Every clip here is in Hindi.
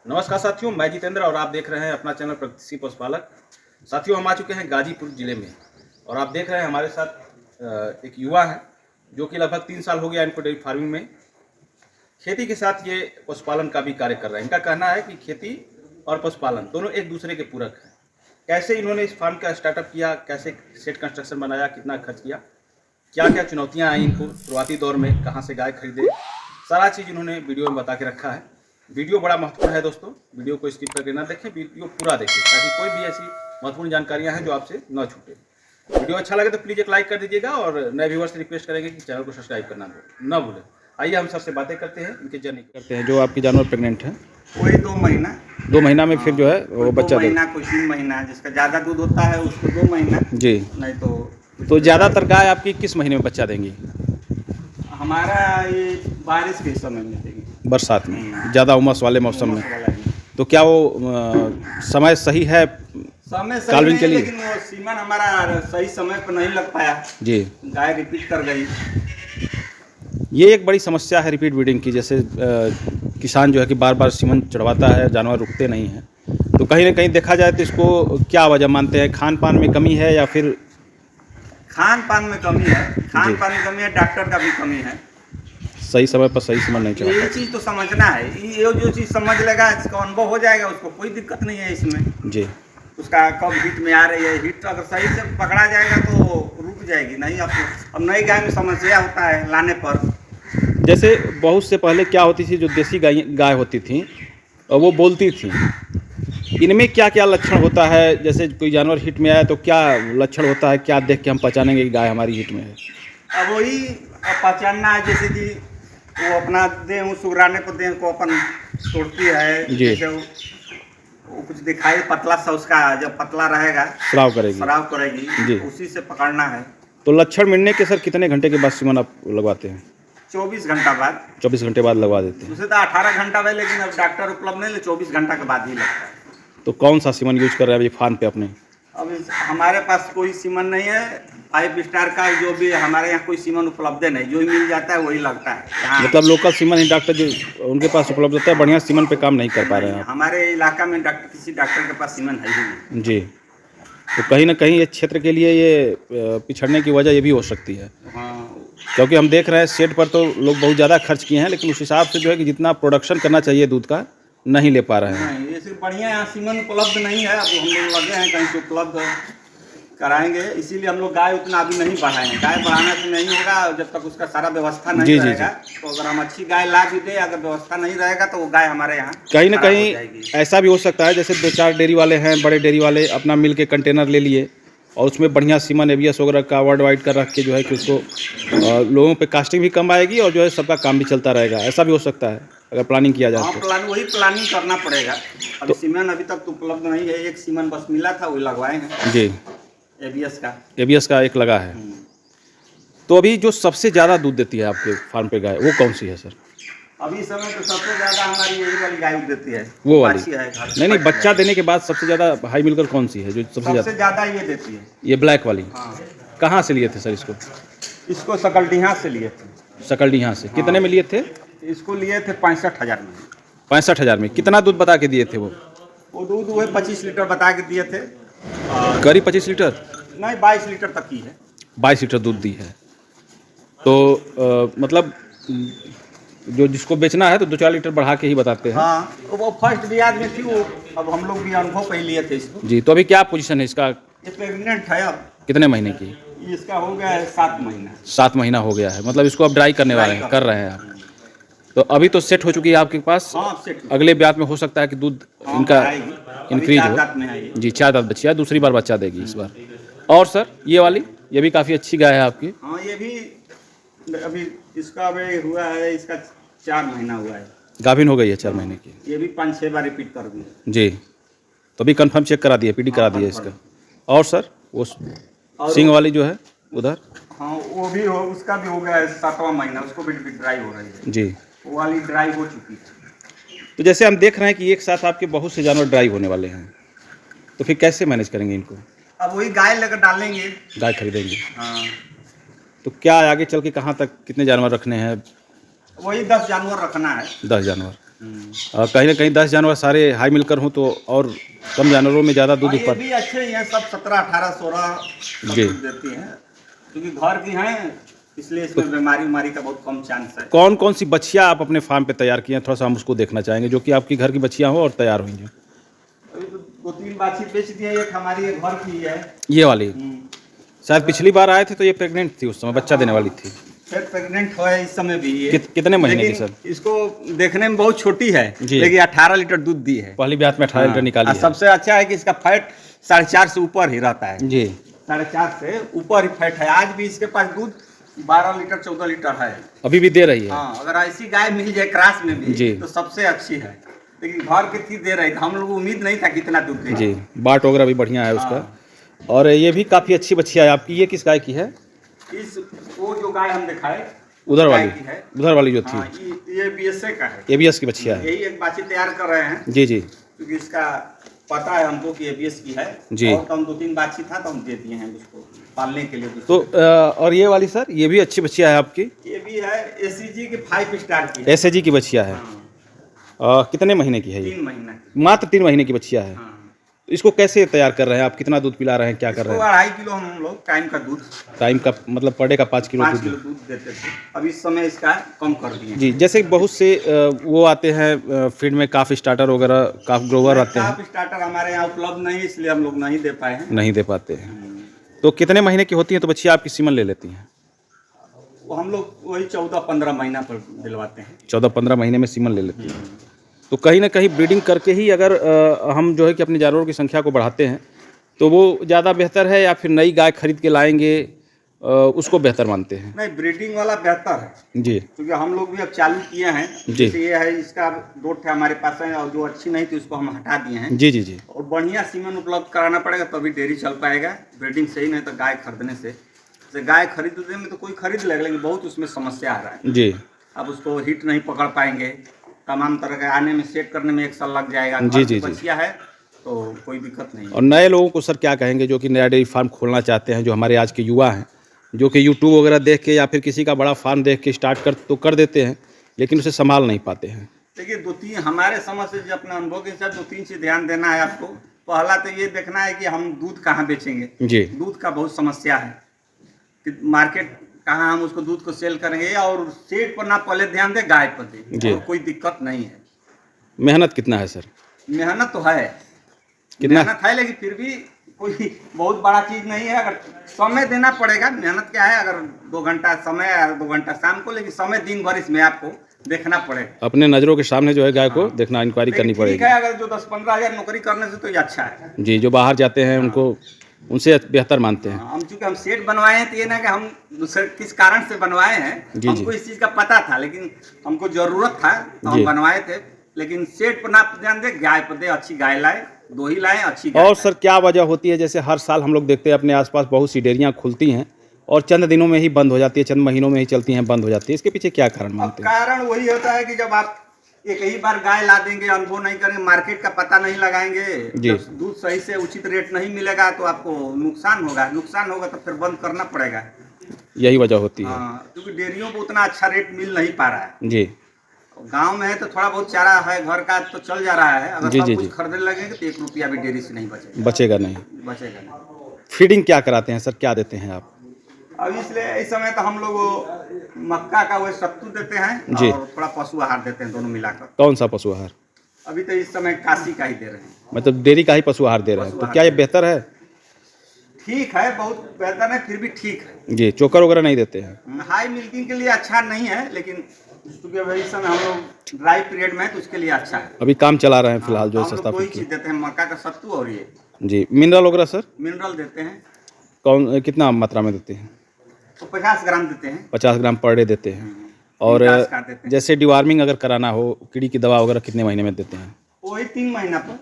नमस्कार साथियों, मैं जितेंद्र और आप देख रहे हैं अपना चैनल प्रगतिशील पशुपालक। साथियों, हम आ चुके हैं गाजीपुर ज़िले में और आप देख रहे हैं हमारे साथ एक युवा है जो कि लगभग 3 साल हो गया इनको डेयरी फार्मिंग में खेती के साथ ये पशुपालन का भी कार्य कर रहे हैं। इनका कहना है कि खेती और पशुपालन दोनों एक दूसरे के पूरक हैं। कैसे इन्होंने इस फार्म का स्टार्टअप किया, कैसे सेट कंस्ट्रक्शन बनाया, कितना खर्च किया, क्या क्या चुनौतियाँ आई इनको शुरुआती दौर में, कहाँ से गाय खरीदे, सारा चीज़ इन्होंने वीडियो में बता के रखा है। वीडियो बड़ा महत्वपूर्ण है दोस्तों, वीडियो को स्किप करके ना देखें, वीडियो पूरा देखें ताकि कोई भी ऐसी महत्वपूर्ण जानकारियां हैं जो आपसे न छूटे। वीडियो अच्छा लगे तो प्लीज़ एक लाइक कर दीजिएगा और नए व्यूअर्स से रिक्वेस्ट करेंगे कि चैनल को सब्सक्राइब करना न भूलें। आइए हम सर से बातें करते हैं, इनके जर्नी करते हैं। जो आपकी जानवर प्रेग्नेंट है वही 2 महीना 2 महीना में फिर जो है वो बच्चा 2 महीना कोई 3 महीना, जिसका ज़्यादा दूध होता है उसको 2 महीना जी। नहीं तो ज़्यादातर गाय आपकी किस महीने में बच्चा देंगी? हमारा ये बारिश के समय में देगी, बरसात में, ज़्यादा उमस वाले मौसम में। वाला है। तो क्या वो समय सही है समय सही काल्विन नहीं, के लिए? लेकिन वो सीमन हमारा सही समय पर नहीं लग पाया जी। गाय रिपीट कर गई। ये एक बड़ी समस्या है रिपीट ब्रीडिंग की। जैसे किसान जो है कि बार बार सीमन चढ़वाता है, जानवर रुकते नहीं हैं। तो कहीं ना कहीं देखा जाए तो इसको क्या वजह मानते हैं? खान पान में कमी है या फिर खान पान में कमी है, खान पान में कमी है, डॉक्टर का भी कमी है। सही समय पर सही सीमन नहीं चढ़ाता? ये चीज़ तो समझना है, ये जो चीज़ समझ लेगा, इसका अनुभव हो जाएगा, उसको कोई दिक्कत नहीं है इसमें। जी। उसका कब हिट में आ रही है, हिट अगर सही से पकड़ा जाएगा तो रुक जाएगी, नहीं अब नई गाय में समस्या होता है लाने पर। जैसे बहुत से पहले क्या होती थी, जो देसी गाय होती थी और वो बोलती थी, इनमें क्या क्या लक्षण होता है? जैसे कोई जानवर हिट में आया तो क्या लक्षण होता है, क्या देख के हम पहचानेंगे कि गाय हमारी हिट में है? अब वही पहचानना है, जैसे कि वो अपना देह सुगराने को देह को अपन तोड़ती है, जैसे वो कुछ दिखाई पतला सा, उसका जब पतला रहेगा स्राव करेगी जी। उसी से पकड़ना है। तो लक्षण मिलने के सर कितने घंटे के बाद सीमन आप लगवाते हैं? 24 घंटा बाद। 24 घंटे बाद लगवा देते हैं। उसे तो 18 घंटा है, लेकिन अब डॉक्टर उपलब्ध नहीं, 24 घंटा के बाद ही लगता है। तो कौन सा सीमन यूज कर रहे हैं अभी फार्म पे अपने? अब हमारे पास कोई सीमन नहीं है, 5 स्टार का जो भी हमारे यहाँ कोई सीमन उपलब्ध नहीं, जो मिल जाता है वही लगता है। मतलब लोकल सीमन ही डॉक्टर जो उनके पास उपलब्ध होता है, बढ़िया सीमन पे काम नहीं कर पा रहे हैं? हमारे इलाका में किसी डॉक्टर के पास सीमन है ही नहीं। जी। तो कहीं ना कहीं इस क्षेत्र के लिए ये पिछड़ने की वजह ये भी हो सकती है। हाँ, क्योंकि हम देख रहे हैं सेट पर तो लोग बहुत ज़्यादा खर्च किए हैं, लेकिन उस हिसाब से जो है कि जितना प्रोडक्शन करना चाहिए दूध का नहीं ले पा रहे हैं। नहीं, ऐसे बढ़िया यहाँ सीमन उपलब्ध नहीं है। अब हम लोग लगे हैं कहीं से उपलब्ध कराएंगे, इसीलिए हम लोग गाय उतना अभी नहीं बढ़ाएंगे। गाय बढ़ाने से नहीं होगा जब तक उसका सारा व्यवस्था नहीं रहेगा। तो अगर हम अच्छी गाय ला भी दे, अगर व्यवस्था नहीं रहेगा तो वो गाय हमारे यहाँ कहीं ना कहीं ऐसा भी हो सकता है, जैसे 2-4 डेयरी वाले हैं, बड़े डेयरी वाले अपना मिल के कंटेनर ले लिए और उसमें बढ़िया सीमन एबीएस वगैरह का वर्ल्ड वाइड कर रख के जो है कि उसको लोगों पे कास्टिंग भी कम आएगी और जो है सबका काम भी चलता रहेगा। ऐसा भी हो सकता है अगर प्लानिंग किया जाए तो। वही प्लानिंग करना पड़ेगा। अभी सीमन अभी तक तो उपलब्ध नहीं है, एक सीमन बस मिला था, वही लगवाए हैं जी। एबीएस का एक लगा है। तो अभी जो सबसे ज़्यादा दूध देती है आपके फार्म पे गाय, वो कौन सी है सर? अभी समय तो सबसे ज़्यादा हमारी यही वाली गाय देती है। वो वाली? नहीं, बच्चा देने के बाद सबसे ज़्यादा हाई मिलकर कौन सी है जो सबसे ज़्यादा ये देती है? ये ब्लैक वाली। हाँ। कहाँ से लिए थे सर इसको? इसको सकलडीहा से लिए थे। सकलडीहा से? कितने में लिए थे? इसको लिए थे 65,000 में। 65,000 में? कितना दूध बता के दिए थे वो? वो दूध वो 25 लीटर बता के दिए थे। करीब 25 लीटर? नहीं, 22 लीटर तक की है। 22 लीटर दूध दी है। तो मतलब जो जिसको बेचना है तो 2-4 लीटर बढ़ा के ही बताते हैं। हाँ, वो फर्स्ट ब्याज में थी वो। अब हम लोग भी अनुभव पे लिए थे इसको जी। तो अभी क्या पोजीशन है इसका? ये प्रेग्नेंट है। अब कितने महीने की? इसका हो गया है 7 महीना। 7 महीना हो गया है। मतलब इसको अब ड्राई करने वाले हैं, कर रहे हैं आप? तो अभी तो सेट हो चुकी है आपके पास? हाँ, सेट। अगले ब्याज में हो सकता है कि दूध इनका इंक्रीज हो जी। 4 दांत बच्ची है, दूसरी बार बच्चा देगी इस बार। और सर ये वाली, ये भी काफ़ी अच्छी गाय है आपकी। हाँ, ये भी अभी इसका अभी हुआ है, इसका 4 महीना हुआ है। गाभिन हो गई है 4 महीने की। ये भी 5-6 बार रिपीट कर दी जी। तो अभी कंफर्म चेक करा दिया, पीडी करा दिया इसका। और सर वो सिंग वाली जो है उधर? हाँ, वो भी हो, उसका भी हो गया है 7वां महीना, उसको भी ड्राई हो रही है जी। वो वाली ड्राई हो चुकी है। तो जैसे हम देख रहे हैं कि एक साथ आपके बहुत से जानवर ड्राई होने वाले हैं, तो फिर कैसे मैनेज करेंगे इनको? अब वही गाय लेकर डालेंगे, गाय खरीदेंगे। हाँ। तो क्या आगे चल के कहाँ तक कितने जानवर रखने हैं? वही 10 जानवर रखना है। 10 जानवर। कहीं ना कहीं 10 जानवर सारे हाई मिलकर हों तो और कम जानवरों में ज़्यादा दूध ये उत्पादन। भी अच्छे ही हैं, सब 17, 18, 16 सब जी। दूध देती हैं, क्योंकि घर की हैं, इसलिए इसमें बीमारी उमारी का बहुत कम चांस है। कौन कौन सी बच्चियाँ आप अपने फार्म पे तैयार की हैं, थोड़ा सा हम उसको देखना चाहेंगे, जो कि आपकी घर की बच्चियाँ हो और तैयार हुई हैं। अभी तो 2-3 बाछी बेच दी है, एक हमारी एक घर की है। ये वाली शायद पिछली बार आए थे तो ये प्रेग्नेंट थी, उस समय बच्चा देने वाली थी। फिर प्रेग्नेंट हो है इस समय भी ये। कितने महीने की लेकिन सर? इसको देखने में बहुत छोटी है, जी। लेकिन 18 लीटर दूध दी है। पहली ब्यात में 18 लीटर निकाली और है। सबसे अच्छा है कि इसका फैट 4.5 से ऊपर ही रहता है। जी। 4.5 से ऊपर ही फैट है। आज भी इसके पास दूध 12 लीटर 14 लीटर है। अभी भी दे रही है। हाँ, अगर ऐसी गाय मिल जाए क्रास में भी जी। तो सबसे अच्छी है, लेकिन घर की थी दे रही थी, हम लोग को उम्मीद नहीं था कि इतना दूध देगी। जी, बाट वगैरह भी बढ़िया है उसका। और ये भी काफ़ी अच्छी बच्चियाँ है आपकी। ये किस गाय की है? इस वो जो गाय हम दिखाए उधर गाय वाली की है। उधर वाली जो थी। हाँ, ये बीएसए का है। एबीएस की बच्चियाँ है। यही एक बाछी तैयार कर रहे हैं, जी जी क्योंकि इसका पता है हमको कि एबीएस की है। जी। और तो हम 2-3 बाछी था तो हम दे दिए हैं उसको पालने के लिए। तो और ये वाली सर, ये भी अच्छी बच्चियाँ है आपकी। ये भी है एसीजी की 5 स्टार की है। एसएजी की बच्चियाँ है। कितने महीने की है ये? 3 महीना की। मात्र 3 महीने की बच्चियाँ है। हाँ। इसको कैसे तैयार कर रहे हैं आप? कितना दूध पिला रहे हैं, क्या कर रहे इसको हैं? 2.5 किलो हम लोग टाइम का दूध, टाइम का मतलब पर डे का 5 किलो 5 दूध। किलो दूध देते थे। अब इस समय इसका कम कर दिए। जी, जैसे बहुत से वो आते हैं फीड में काफ स्टार्टर वगैरह, काफ ग्रोवर आते हैं, काफ स्टार्टर हमारे यहाँ उपलब्ध नहीं, इसलिए हम लोग नहीं दे पाए हैं। नहीं दे पाते हैं। तो कितने महीने की होती हैं तो बच्चियाँ आपकी सीमन ले लेती हैं? वो हम लोग वही 14-15 महीना पर दिलवाते हैं। 14-15 महीने में सीमन ले लेती हैं। तो कहीं ना कहीं ब्रीडिंग करके ही अगर हम जो है कि अपने जानवरों की संख्या को बढ़ाते हैं तो वो ज़्यादा बेहतर है, या फिर नई गाय खरीद के लाएंगे उसको बेहतर मानते हैं? नहीं, ब्रीडिंग वाला बेहतर है, जी क्योंकि हम लोग भी अब चालू किए हैं। जी। जैसे ये है, इसका 2 ठे हमारे पास है, और जो अच्छी नहीं थी उसको हम हटा दिए हैं। जी जी जी और बढ़िया सीमन उपलब्ध कराना पड़ेगा तभी डेयरी चल पाएगा। ब्रीडिंग सही नहीं तो गाय खरीदने से, जैसे गाय खरीदने में तो कोई खरीद लेगा, लेकिन बहुत उसमें समस्या आ रहा है। जी अब उसको हीट नहीं पकड़ पाएंगे, तमाम तरह के आने में सेट करने में 1 साल लग जाएगा। जी, घर जी, की जी। बच्चियाँ है तो कोई दिक्कत नहीं है। और नए लोगों को सर क्या कहेंगे जो कि नया डेयरी फार्म खोलना चाहते हैं, जो हमारे आज के युवा हैं, जो कि यूट्यूब वगैरह देख के या फिर किसी का बड़ा फार्म देख के स्टार्ट कर देते हैं, लेकिन उसे संभाल नहीं पाते हैं? देखिए, 2-3 हमारे समझ से जो अपने अनुभव के हिसाब 2-3 चीज ध्यान देना है आपको। पहला तो ये देखना है कि हम दूध कहाँ बेचेंगे। जी दूध का बहुत समस्या है कि मार्केट कहाँ हम उसको दूध को सेल करेंगे, और सेट पर ना पहले ध्यान दे, गाय पर दे, जी। और कोई दिक्कत नहीं है। मेहनत कितना है सर? मेहनत तो है, कितना? मेहनत है, लेकिन फिर भी कोई बहुत बड़ा चीज नहीं है। अगर समय देना पड़ेगा, मेहनत क्या है, अगर 2 घंटा समय है 2 घंटा शाम को, लेकिन समय दिन भर इसमें आपको देखना पड़ेगा। अपने नज़रों के सामने जो है गाय को देखना, इंक्वायरी करनी लेकिन ठीक पड़ेगी। है, अगर जो 10-15 हज़ार नौकरी करने से तो ये अच्छा है। जी, जो बाहर जाते हैं उनको उनसे बेहतर मानते हैं। हम चूंकि हम सेट बनवाए हैं तो ये ना कि हम दूसरे किस कारण से बनवाए हैं, जी, हमको जी। इस चीज का पता था, लेकिन हमको जरूरत था तो जी। हम बनवाए थे। लेकिन सेट पर ना ध्यान दे, गाय पर दे, अच्छी गाय लाए, 2 ही लाए, अच्छी गाय और लाए। सर क्या वजह होती है, जैसे हर साल हम लोग देखते हैं अपने आसपास बहुत सी डेयरियाँ खुलती हैं और चंद दिनों में ही बंद हो जाती है, चंद महीनों में ही चलती हैं, बंद हो जाती है, इसके पीछे क्या कारण अब मानते हैं? कारण वही होता है कि जब आप एक ही बार गाय ला देंगे, अनुभव नहीं करेंगे, मार्केट का पता नहीं लगाएंगे, जी। जब दूध सही से उचित रेट नहीं मिलेगा तो आपको नुकसान होगा तो फिर बंद करना पड़ेगा। यही वजह होती है। हाँ, क्योंकि डेयरियों को उतना अच्छा रेट मिल नहीं पा रहा है। जी गांव में है तो थोड़ा बहुत चारा है घर का तो चल जा रहा है, अगर जी, सब जी, कुछ जी। खरीदने लगेंगे तो 1 रुपया भी डेयरी से नहीं बचेगा। बचेगा नहीं। बचेगा नहीं। फीडिंग क्या कराते हैं सर, क्या देते हैं आप? अब इसलिए इस समय तो हम लोग मक्का का वो सत्तू देते हैं जी। और थोड़ा पशु आहार देते हैं, दोनों मिलाकर। कौन सा पशु आहार? अभी तो इस समय काशी का ही दे रहे हैं। मतलब डेयरी का ही पशु आहार दे रहे हैं, पशु तो आहार क्या ये दे बेहतर है? ठीक है, बहुत बेहतर है, फिर भी ठीक है। जी, चोकर वगैरह नहीं देते हैं? हाई मिल्किंग के लिए अच्छा नहीं है, लेकिन क्योंकि अभी इस समय हम लोग ड्राई पीरियड में है तो उसके लिए अच्छा है। अभी काम चला रहे हैं फिलहाल जो हम लोग सस्ता दो ही फीड। चीज देते हैं, मक्का का सत्तू और ये जी, मिनरल वगैरह सर मिनरल देते हैं। कितना मात्रा में देते हैं? तो 50 ग्राम देते हैं। 50 ग्राम पर डे देते हैं। और 50 का देते हैं। जैसे डिवार्मिंग अगर कराना हो, कीड़ी की दवा वगैरह कितने महीने में देते हैं? वही 3 महीना पर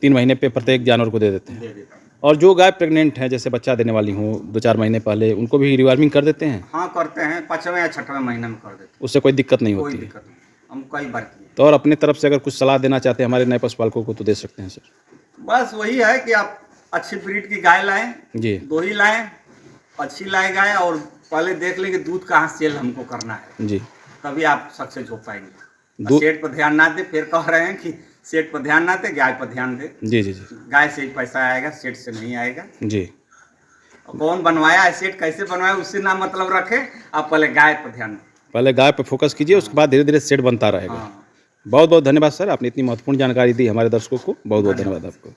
3 महीने पे प्रत्येक जानवर को दे देते हैं। दे देता हूँ। और जो गाय प्रेग्नेंट है, जैसे बच्चा देने वाली हो 2-4 महीने पहले, उनको भी डिवार्मिंग कर देते हैं? हाँ, करते हैं, 5वें या 6वें महीने में कर देते हैं। उससे कोई दिक्कत नहीं कोई होती है? दिक्कत नहीं, हम कई बार किए। तो और अपनी तरफ से अगर कुछ सलाह देना चाहते हैं हमारे नए पशुपालकों को तो दे सकते हैं सर। बस वही है कि आप अच्छी ब्रीड की गाय लाएं, जी 2 ही लाएं, अच्छी लाएं गाय, और पहले देख लें कि दूध कहाँ सेल हमको करना है, जी तभी आप सक्सेस हो पाएंगे। सेठ पर ध्यान ना दे, फिर कह रहे हैं कि सेठ पर ध्यान ना दे, गाय पर ध्यान दे। जी जी जी गाय से ही पैसा आएगा, सेठ से नहीं आएगा। जी। और कौन बनवाया है, सेठ कैसे बनवाया, उससे ना मतलब रखे। आप पहले गाय पर ध्यान दें। पहले गाय पर फोकस कीजिए, उसके बाद धीरे धीरे सेट बनता रहेगा। हाँ। बहुत बहुत धन्यवाद सर, आपने इतनी महत्वपूर्ण जानकारी दी हमारे दर्शकों को। बहुत बहुत धन्यवाद आपको।